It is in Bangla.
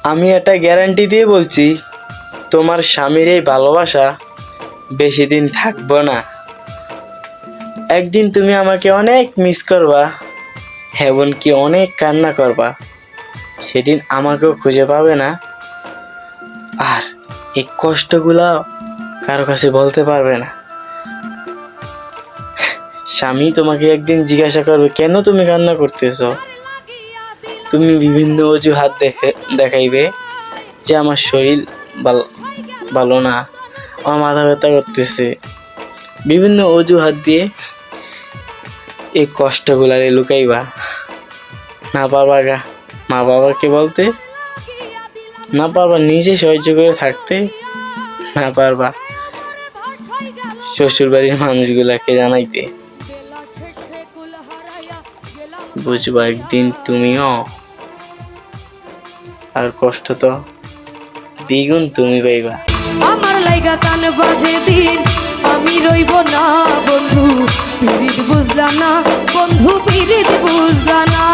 আমি একটা গ্যারান্টি দিয়ে বলছি, তোমার স্বামীর এই ভালোবাসা বেশি দিন থাকবো না। একদিন তুমি আমাকে অনেক মিস করবা, এমনকি অনেক কান্না করবা। সেদিন আমাকেও খুঁজে পাবে না, আর এই কষ্টগুলা কারো কাছে বলতে পারবে না। স্বামী তোমাকে একদিন জিজ্ঞাসা করবে, কেন তুমি কান্না করতেছো? তুমি বিভিন্ন অজুহাত দেখাইবে যে আমার শরীর ভালো না, আমার মাথা ব্যথা করতেছে। বিভিন্ন অজুহাত দিয়ে এই কষ্টগুলারে লুকাইবা। না পারবা মা বাবাকে বলতে, না পারবা নিজে সহ্য করে থাকতে, না পারবা শ্বশুর বাড়ির মানুষগুলাকে জানাইতে। বুঝবা একদিন তুমিও, আর কষ্ট তো দ্বিগুণ তুমি পাইবা। আমার লাইগা কান বাজে দিন, আমি রইব না বন্ধু, পিরিত বুঝলাম না বন্ধু, পিরিত বুঝলাম না।